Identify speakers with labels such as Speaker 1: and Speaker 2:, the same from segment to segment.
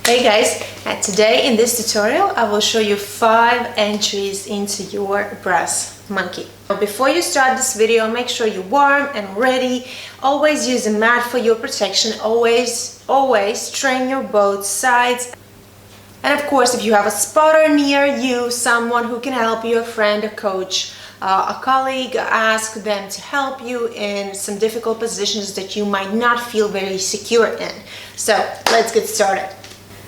Speaker 1: Hey guys, and today in this tutorial I will show you 5 entries into your brass monkey. Before you start this video, make sure you're warm and ready. Always use a mat for your protection. Always train your both sides. And of course, if you have a spotter near you, someone who can help you, a friend, a coach, a colleague, ask them to help you in some difficult positions that you might not feel very secure in. So let's get started.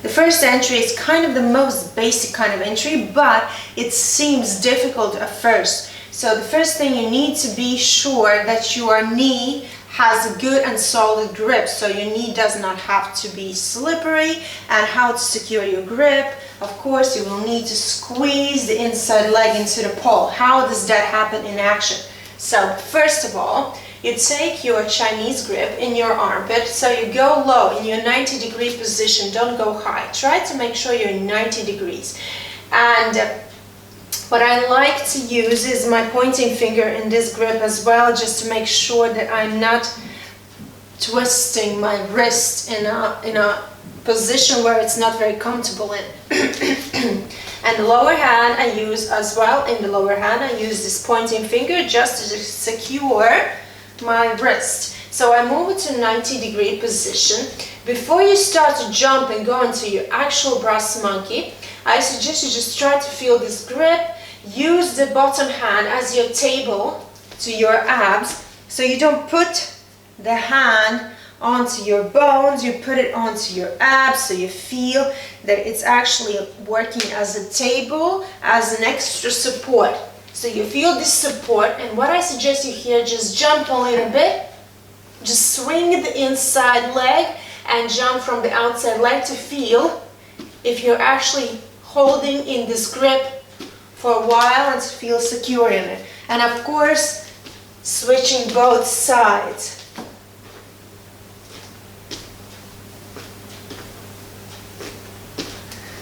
Speaker 1: The first entry is kind of the most basic kind of entry, but it seems difficult at first. So the first thing, you need to be sure that your knee has a good and solid grip. So your knee does not have to be slippery. And how to secure your grip? Of course, you will need to squeeze the inside leg into the pole. How does that happen in action? So first of all, you take your Chinese grip in your armpit, so you go low in your 90-degree position, don't go high. Try to make sure you're 90 degrees. And what I like to use is my pointing finger in this grip as well, just to make sure that I'm not twisting my wrist in a position where it's not very comfortable in. And the lower hand I use as well, in the lower hand I use this pointing finger just to secure my wrist. So I move it to 90-degree position. Before you start to jump and go into your actual brass monkey, I suggest you just try to feel this grip. Use the bottom hand as your table to your abs, so you don't put the hand onto your bones, you put it onto your abs, so you feel that it's actually working as a table, as an extra support. So you feel this support, and what I suggest you here, just jump a little bit, just swing the inside leg and jump from the outside leg to feel if you're actually holding in this grip for a while and to feel secure in it. And of course, switching both sides.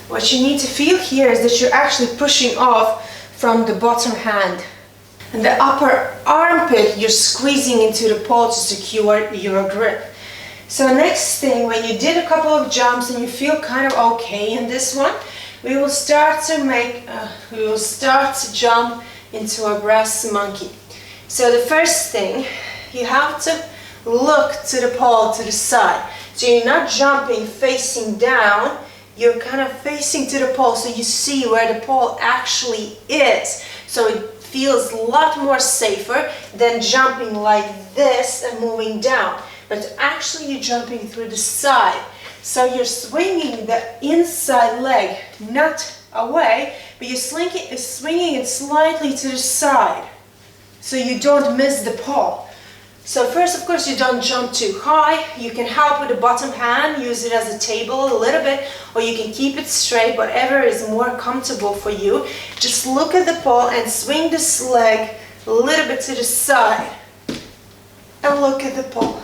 Speaker 1: What you need to feel here is that you're actually pushing off from the bottom hand. And the upper armpit, you're squeezing into the pole to secure your grip. So next thing, when you did a couple of jumps and you feel kind of okay in this one, we will start to jump into a brass monkey. So the first thing, you have to look to the pole to the side. So you're not jumping facing down, you're kind of facing to the pole, so you see where the pole actually is. So it feels a lot more safer than jumping like this and moving down. But actually you're jumping through the side. So you're swinging the inside leg, not away, but you're swinging it slightly to the side, so you don't miss the pole. So first, of course, you don't jump too high. You can help with the bottom hand, use it as a table a little bit, or you can keep it straight, whatever is more comfortable for you. Just look at the pole and swing this leg a little bit to the side. And look at the pole.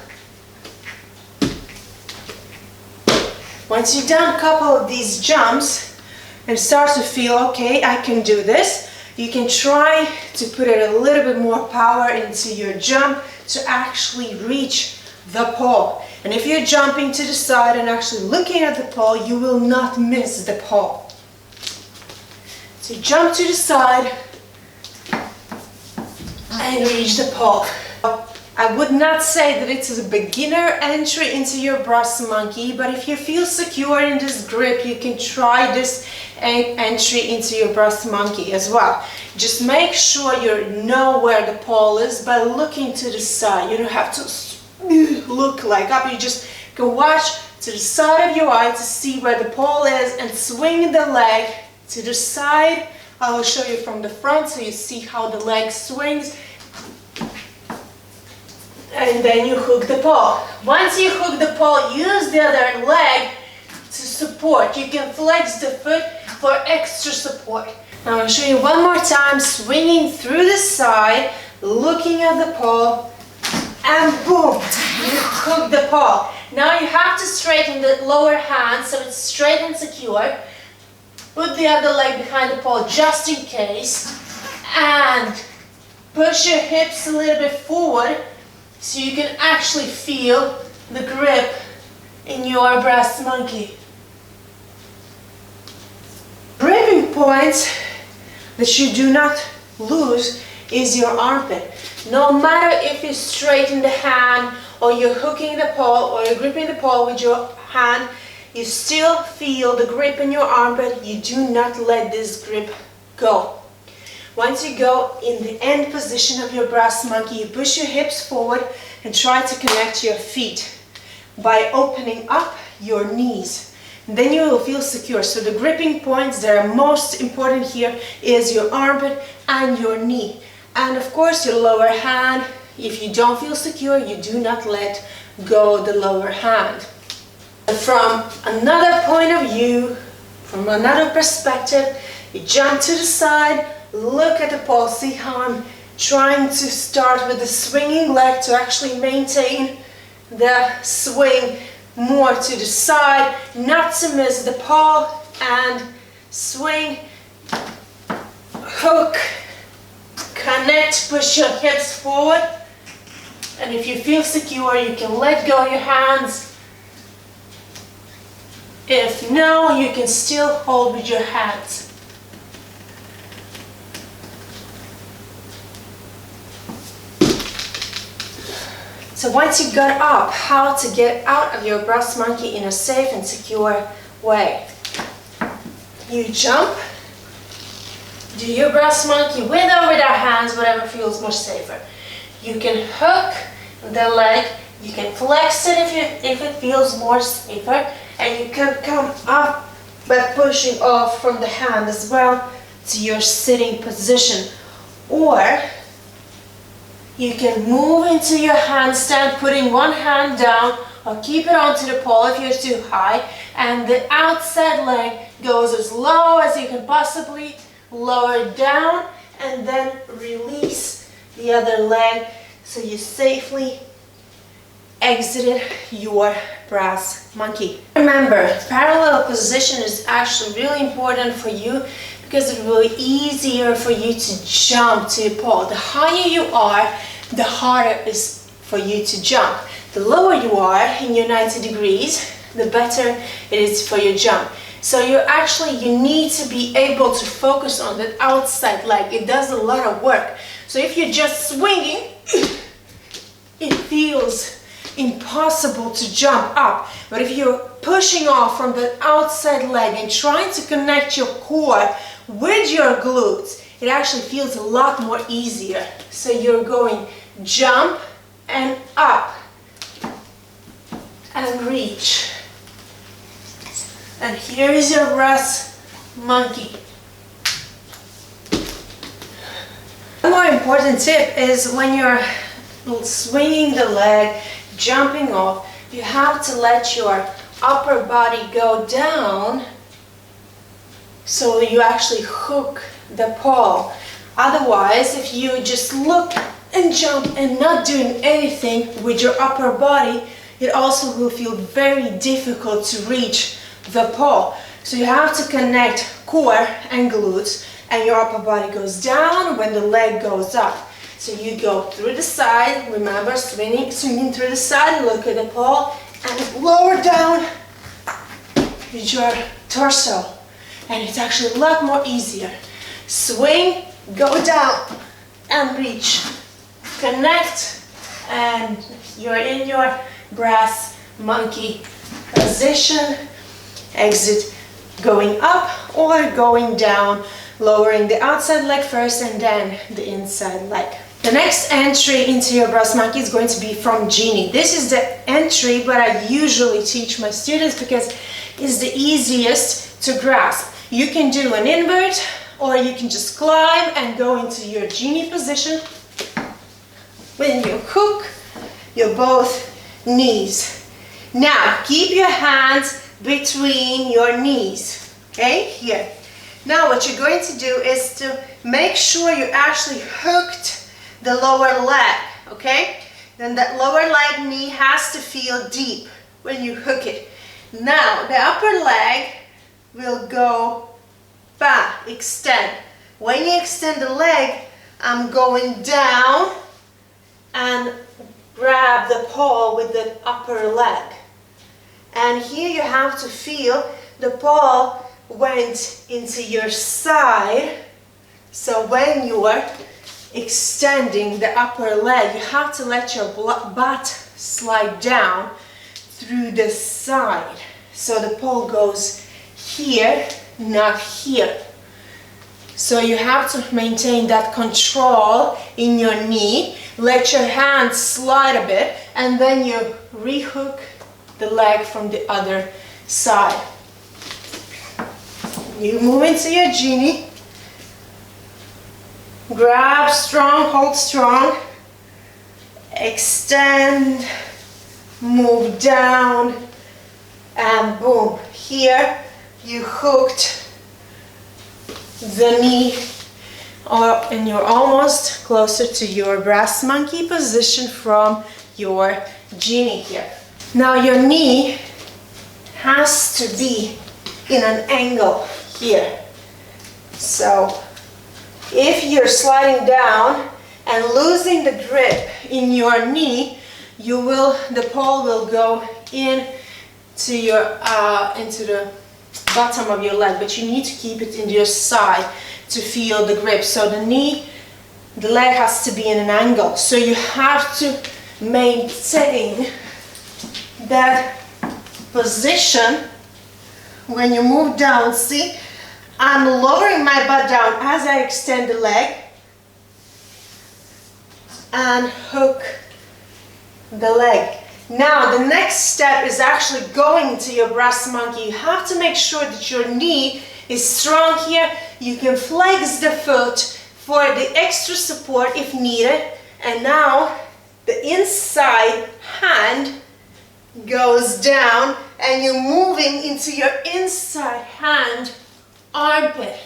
Speaker 1: Once you've done a couple of these jumps and start to feel, okay, I can do this, you can try to put a little bit more power into your jump to actually reach the pole. And if you're jumping to the side and actually looking at the pole, you will not miss the pole. So you jump to the side and reach the pole. I would not say that it's a beginner entry into your brass monkey, but if you feel secure in this grip, you can try this entry into your brass monkey as well. Just make sure you know where the pole is by looking to the side. You don't have to look like up, you just can watch to the side of your eye to see where the pole is and swing the leg to the side. I will show you from the front so you see how the leg swings. And then you hook the pole. Once you hook the pole, use the other leg to support. You can flex the foot for extra support. Now I'll show you one more time, swinging through the side, looking at the pole, and boom, you hook the pole. Now you have to straighten the lower hand so it's straight and secure. Put the other leg behind the pole just in case, and push your hips a little bit forward, so you can actually feel the grip in your brass monkey. point that you do not lose is your armpit. No matter if you straighten the hand or you're hooking the pole or you're gripping the pole with your hand, you still feel the grip in your armpit. You do not let this grip go. Once you go in the end position of your brass monkey, you push your hips forward and try to connect your feet by opening up your knees. Then you will feel secure. So the gripping points that are most important here is your armpit and your knee. And of course your lower hand. If you don't feel secure, you do not let go the lower hand. From another point of view, from another perspective, you jump to the side, look at the pole, see how I'm trying to start with the swinging leg to actually maintain the swing more to the side, not to miss the pole, and swing, hook, connect, push your hips forward, and if you feel secure, you can let go your hands. If no, you can still hold with your hands. So once you got up, how to get out of your brass monkey in a safe and secure way. You jump, do your brass monkey with or without hands, whatever feels more safer. You can hook the leg, you can flex it if it feels more safer, and you can come up by pushing off from the hand as well to your sitting position. Or you can move into your handstand, putting one hand down or keep it onto the pole if you're too high, and the outside leg goes as low as you can possibly lower down, and then release the other leg so you safely exited your brass monkey. Remember, parallel position is actually really important for you because it's really easier for you to jump to your pole. The higher you are, the harder it is for you to jump. The lower you are in your 90 degrees, the better it is for your jump. So you need to be able to focus on that outside leg. It does a lot of work. So if you're just swinging, it feels impossible to jump up. But if you're pushing off from the outside leg and trying to connect your core with your glutes, it actually feels a lot more easier. So you're going jump and up and reach. And here is your brass monkey. One more important tip is when you're swinging the leg, jumping off, you have to let your upper body go down so you actually hook the pole. Otherwise, if you just look and jump and not doing anything with your upper body, it also will feel very difficult to reach the pole. So you have to connect core and glutes, and your upper body goes down when the leg goes up. So you go through the side, remember swinging through the side, look at the pole, and lower down with your torso. And it's actually a lot more easier. Swing, go down, and reach. Connect, and you're in your brass monkey position. Exit going up or going down, lowering the outside leg first and then the inside leg. The next entry into your brass monkey is going to be from Genie. This is the entry, but I usually teach my students because it's the easiest to grasp. You can do an invert, or you can just climb and go into your Genie position. When you hook your both knees. Now keep your hands between your knees, okay, here. Now what you're going to do is to make sure you actually hooked the lower leg, okay? Then that lower leg knee has to feel deep when you hook it. Now the upper leg will go back, extend. When you extend the leg, I'm going down and grab the pole with the upper leg. And here you have to feel the pole went into your side. So when you are extending the upper leg, you have to let your butt slide down through the side. So the pole goes here, not here. So you have to maintain that control in your knee. Let your hands slide a bit, and then you rehook the leg from the other side. You move into your Genie. Grab strong, hold strong. Extend, move down, and boom. Here you hooked the knee, and you're almost closer to your brass monkey position from your Genie here. Now your knee has to be in an angle here. So if you're sliding down and losing the grip in your knee, the pole will go into the bottom of your leg, but you need to keep it in your side to feel the grip. So the leg has to be in an angle. So you have to maintain that position when you move down. See, I'm lowering my butt down as I extend the leg and hook the leg. Now the next step is actually going into your brass monkey. You have to make sure that your knee is strong here. You can flex the foot for the extra support if needed. And now the inside hand goes down and you're moving into your inside hand armpit.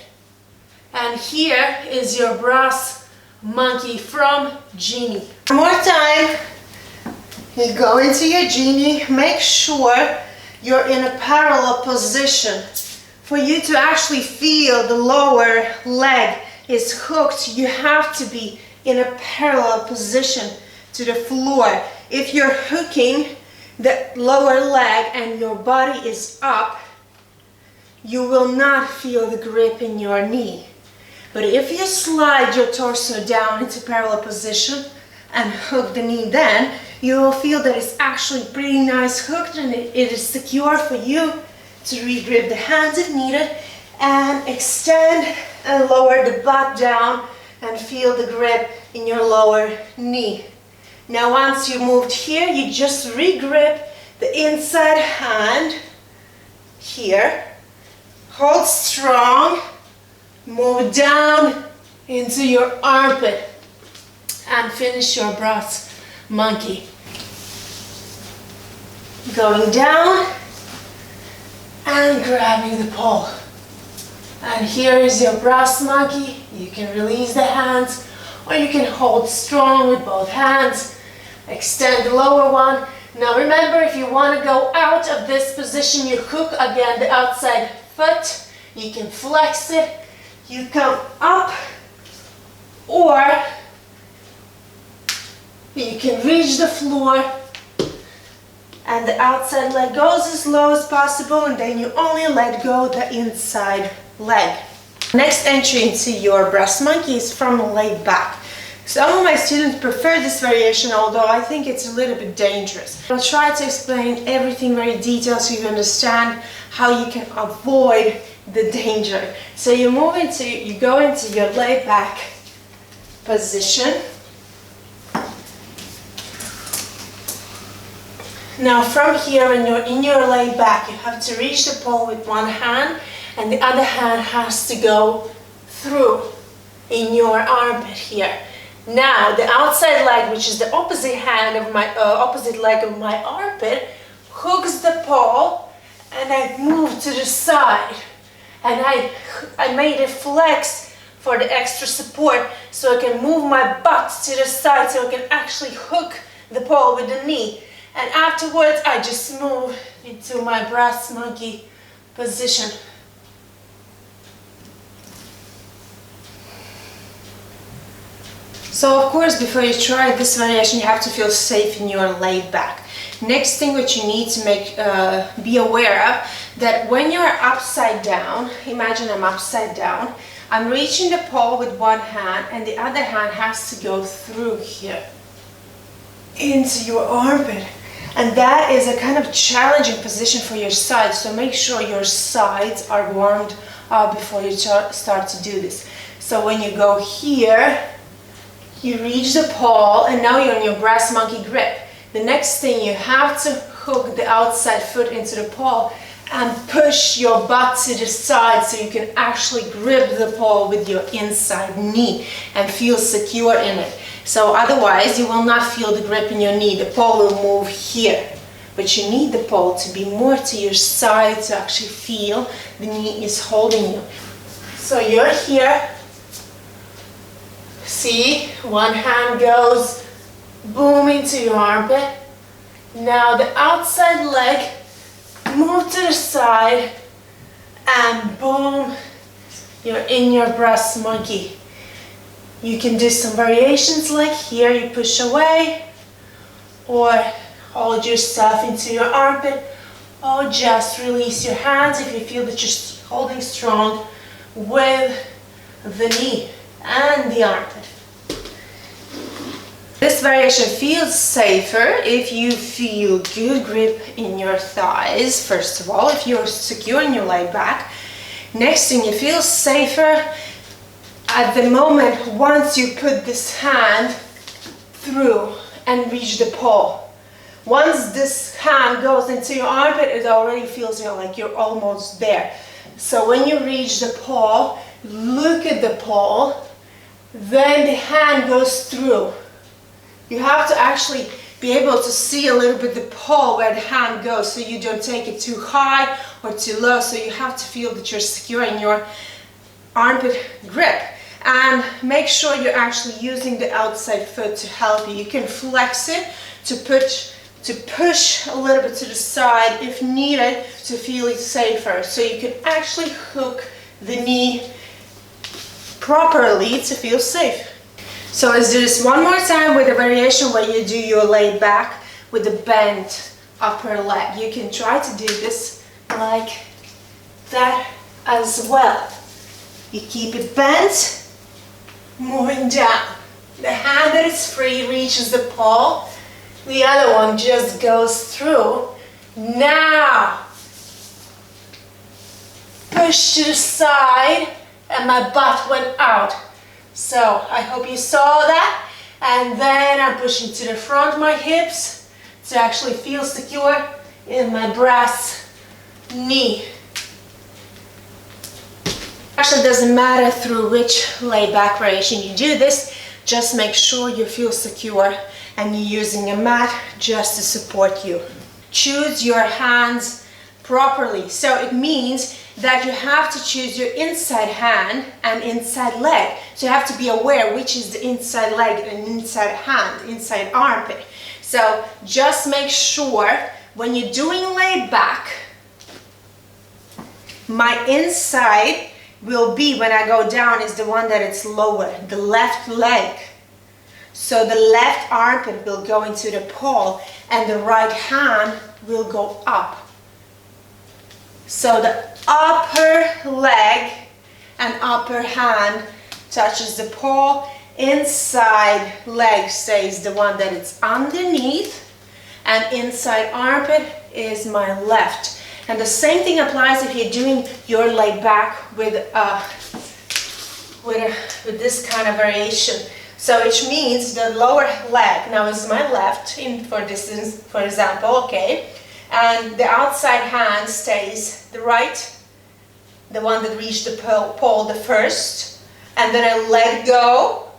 Speaker 1: And here is your brass monkey from Genie. One more time. You go into your Genie, make sure you're in a parallel position. For you to actually feel the lower leg is hooked, you have to be in a parallel position to the floor. If you're hooking the lower leg and your body is up, you will not feel the grip in your knee. But if you slide your torso down into parallel position and hook the knee, then you will feel that it's actually pretty nice hooked, and it is secure for you to re-grip the hands if needed, and extend and lower the butt down and feel the grip in your lower knee. Now once you moved here, you just re-grip the inside hand here, hold strong, move down into your armpit, and finish your brass monkey. Going down and grabbing the pole. And here is your brass monkey. You can release the hands, or you can hold strong with both hands. Extend the lower one. Now remember, if you want to go out of this position, you hook again the outside foot. You can flex it. You come up, or you can reach the floor, and the outside leg goes as low as possible, and then you only let go the inside leg. Next entry into your brass monkey is from LayBack. Some of my students prefer this variation, although I think it's a little bit dangerous. I'll try to explain everything very detailed so you understand how you can avoid the danger. So you go into your LayBack position. Now from here, when you're in your LayBack, you have to reach the pole with one hand, and the other hand has to go through in your armpit here. Now the outside leg, which is the opposite leg of my armpit, hooks the pole, and I move to the side, and I made it flex for the extra support, so I can move my butt to the side, so I can actually hook the pole with the knee. And afterwards, I just move into my brass monkey position. So of course, before you try this variation, you have to feel safe in your LayBack. Next thing what you need to be aware of, that when you're upside down, imagine I'm upside down, I'm reaching the pole with one hand and the other hand has to go through here into your armpit. And that is a kind of challenging position for your sides, so make sure your sides are warmed up before you start to do this. So when you go here, you reach the pole and now you're in your brass monkey grip. The next thing, you have to hook the outside foot into the pole and push your butt to the side so you can actually grip the pole with your inside knee and feel secure in it. So otherwise you will not feel the grip in your knee. The pole will move here, but you need the pole to be more to your side to actually feel the knee is holding you. So you're here. See, one hand goes boom into your armpit. Now the outside leg, move to the side and boom, you're in your brass monkey. You can do some variations like here, you push away or hold yourself into your armpit, or just release your hands if you feel that you're holding strong with the knee and the armpit. This variation feels safer if you feel good grip in your thighs, first of all, if you're secure in your LayBack. Next thing, you feel safer at the moment once you put this hand through and reach the pole. Once this hand goes into your armpit, it already feels like you're almost there. So when you reach the pole, look at the pole, then the hand goes through. You have to actually be able to see a little bit the pole where the hand goes, so you don't take it too high or too low. So you have to feel that you're secure in your armpit grip. And make sure you're actually using the outside foot to help you. You can flex it to push a little bit to the side if needed to feel it safer. So you can actually hook the knee properly to feel safe. So let's do this one more time with a variation where you do your LayBack with the bent upper leg. You can try to do this like that as well. You keep it bent, moving down. The hand that is free reaches the pole. The other one just goes through. Now, push to the side and my butt went out. So I hope you saw that. And then I'm pushing to the front of my hips to actually feel secure in my brass knee. Actually, doesn't matter through which LayBack variation you do this, just make sure you feel secure and you're using a mat just to support you. Choose your hands properly. So it means that you have to choose your inside hand and inside leg. So you have to be aware which is the inside leg and inside hand, inside armpit. So just make sure when you're doing LayBack, my inside will be, when I go down, is the one that it's lower, the left leg. So the left armpit will go into the pole and the right hand will go up. So the upper leg and upper hand touches the pole, inside leg stays the one that it's underneath, and inside armpit is my left. And the same thing applies if you're doing your LayBack with this kind of variation. So which means the lower leg now is my left for distance, for example, okay? And the outside hand stays the right, the one that reached the pole the first, and then I let go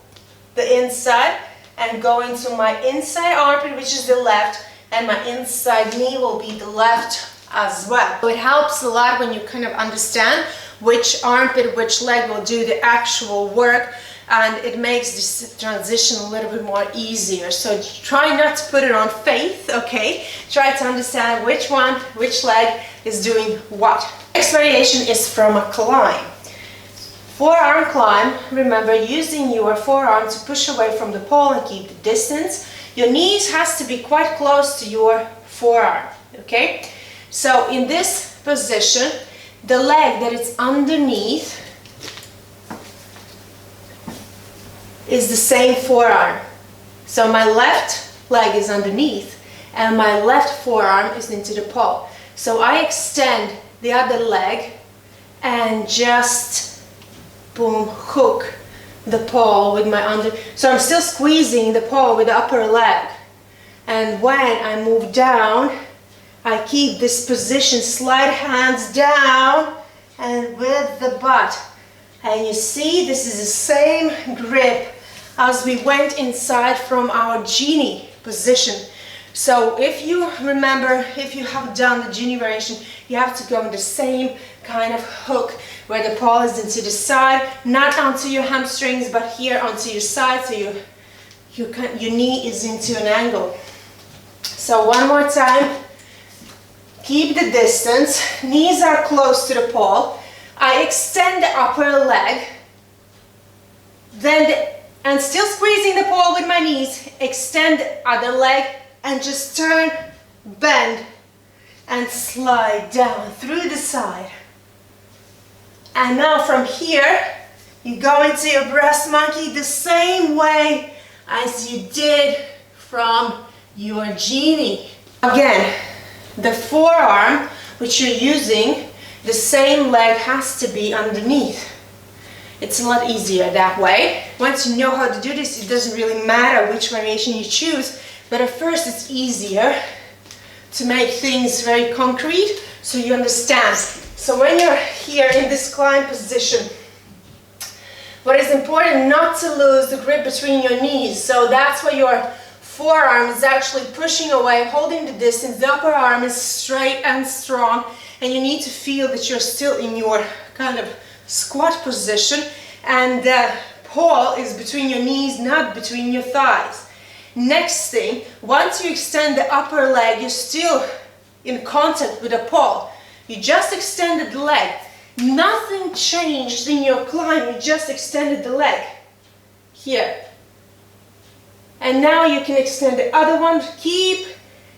Speaker 1: the inside and go into my inside armpit, which is the left, and my inside knee will be the left as well. So it helps a lot when you kind of understand which armpit, which leg will do the actual work, and it makes this transition a little bit more easier. So try not to put it on faith, okay? Try to understand which one, which leg is doing what. Next variation is from a climb. Forearm climb, remember using your forearm to push away from the pole and keep the distance. Your knees has to be quite close to your forearm, okay? So in this position, the leg that is underneath is the same forearm. So my left leg is underneath and my left forearm is into the pole. So I extend the other leg and just boom, hook the pole with my under. So I'm still squeezing the pole with the upper leg. And when I move down, I keep this position, slide hands down and with the butt. And you see, this is the same grip as we went inside from our Genie position. So if you remember, if you have done the Genie variation, you have to go in the same kind of hook where the pole is into the side, not onto your hamstrings, but here onto your side, so your knee is into an angle. So one more time, keep the distance, knees are close to the pole. I extend the upper leg, and still squeezing the pole with my knees, extend the other leg and just turn, bend and slide down through the side. And now from here, you go into your breast monkey the same way as you did from your Genie. Again, the forearm which you're using, the same leg has to be underneath. It's a lot easier that way. Once you know how to do this, it doesn't really matter which variation you choose, but at first it's easier to make things very concrete so you understand. So when you're here in this climb position, what is important not to lose the grip between your knees. So that's why your forearm is actually pushing away, holding the distance. The upper arm is straight and strong, and you need to feel that you're still in your kind of squat position, and the pole is between your knees, not between your thighs. Next thing, once you extend the upper leg, you're still in contact with the pole. You just extended the leg. Nothing changed in your climb, you just extended the leg. Here. And now you can extend the other one. Keep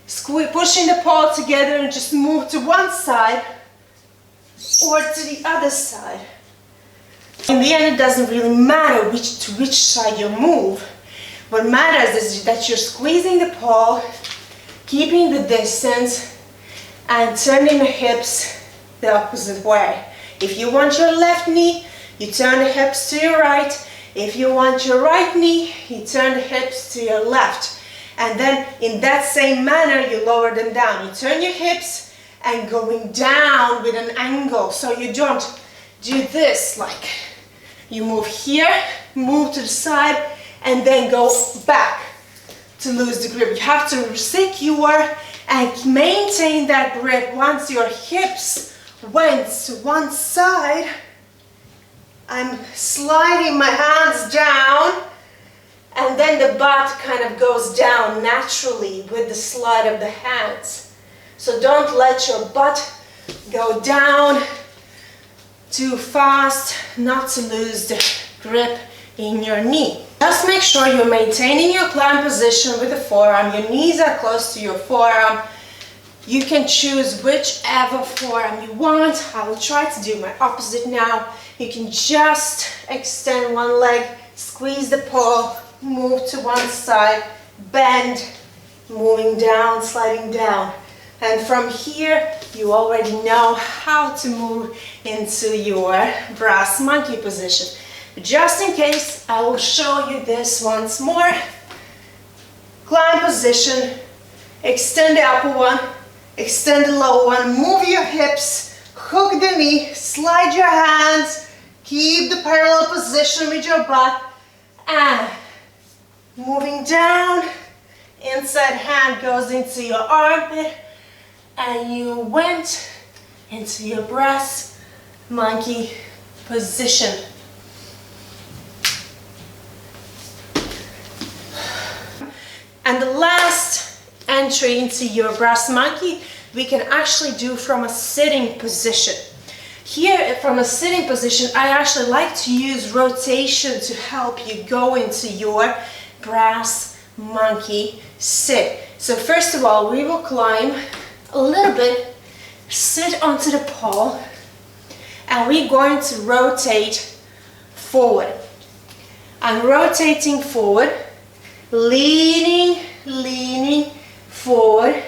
Speaker 1: pushing the pole together and just move to one side or to the other side. In the end, it doesn't really matter to which side you move. What matters is that you're squeezing the pole, keeping the distance, and turning the hips the opposite way. If you want your left knee, you turn the hips to your right. If you want your right knee, you turn the hips to your left. And then in that same manner, you lower them down. You turn your hips and going down with an angle. So you don't do this, like you move here, move to the side, and then go back to lose the grip. You have to secure and maintain that grip. Once your hips went to one side, I'm sliding my hands down, and then the butt kind of goes down naturally with the slide of the hands. So don't let your butt go down too fast, not to lose the grip in your knee. Just make sure you're maintaining your climb position with the forearm. Your knees are close to your forearm. You can choose whichever forearm you want. I will try to do my opposite now. You can just extend one leg, squeeze the pole, move to one side, bend, moving down, sliding down. And from here, you already know how to move into your brass monkey position. Just in case, I will show you this once more. Climb position, extend the upper one, extend the lower one, move your hips, hook the knee, slide your hands, keep the parallel position with your butt, and moving down, inside hand goes into your armpit, and you went into your brass monkey position. And the last entry into your brass monkey, we can actually do from a sitting position. Here, from a sitting position, I actually like to use rotation to help you go into your brass monkey sit. So first of all, we will climb a little bit, sit onto the pole, and we're going to rotate forward. I'm rotating forward, leaning forward,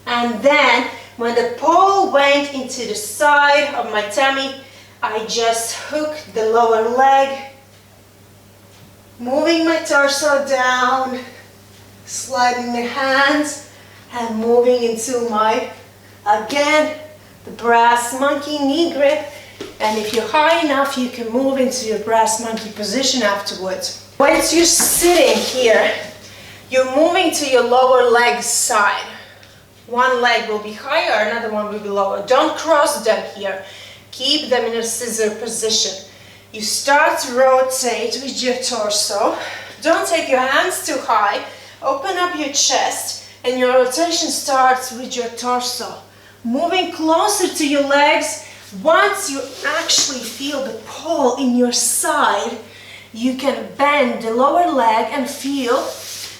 Speaker 1: and then when the pole went into the side of my tummy, I just hooked the lower leg, moving my torso down, sliding the hands, and moving into my, again, the brass monkey knee grip. And if you're high enough, you can move into your brass monkey position afterwards. Once you're sitting here, you're moving to your lower leg side. One leg will be higher, another one will be lower. Don't cross them here. Keep them in a scissor position. You start to rotate with your torso. Don't take your hands too high. Open up your chest, and your rotation starts with your torso. Moving closer to your legs. Once you actually feel the pole in your side, you can bend the lower leg and feel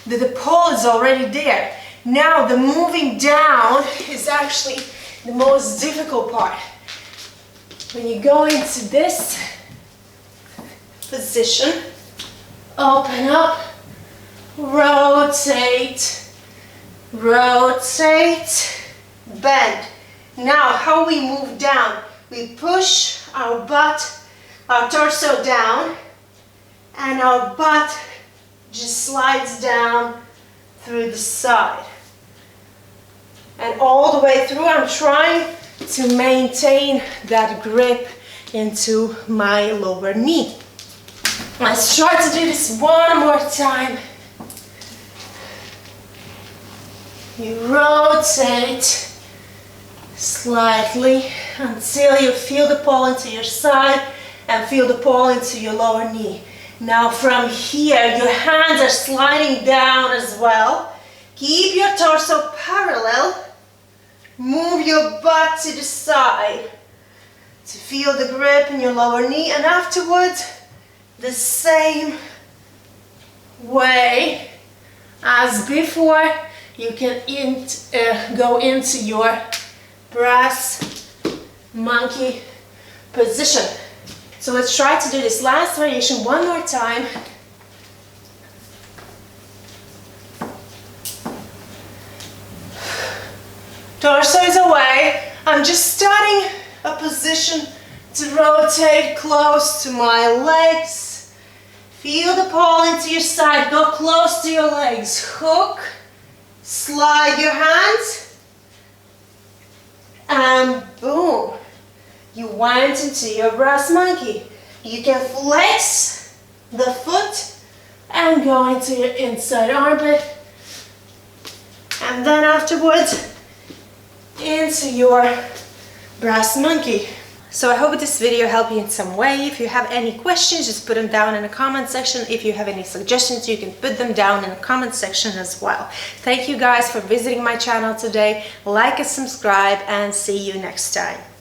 Speaker 1: that the pole is already there. Now the moving down is actually the most difficult part. When you go into this position, open up, rotate, bend. Now how we move down? We push our butt, our torso down, and our butt just slides down through the side. And all the way through, I'm trying to maintain that grip into my lower knee. Let's try to do this one more time. You rotate slightly until you feel the pole into your side and feel the pole into your lower knee. Now from here, your hands are sliding down as well. Keep your torso parallel. Move your butt to the side to feel the grip in your lower knee, and afterwards, the same way as before, you can go into your brass monkey position. So let's try to do this last variation one more time. Torso is away. I'm just starting a position to rotate close to my legs. Feel the pole into your side. Go close to your legs. Hook. Slide your hands. And boom. You went into your brass monkey. You can flex the foot and go into your inside armpit. And then afterwards, into your brass monkey. So I hope this video helped you in some way. If you have any questions, just put them down in the comment section. If you have any suggestions, you can put them down in the comment section as well. Thank you guys for visiting my channel today. Like and subscribe, and see you next time.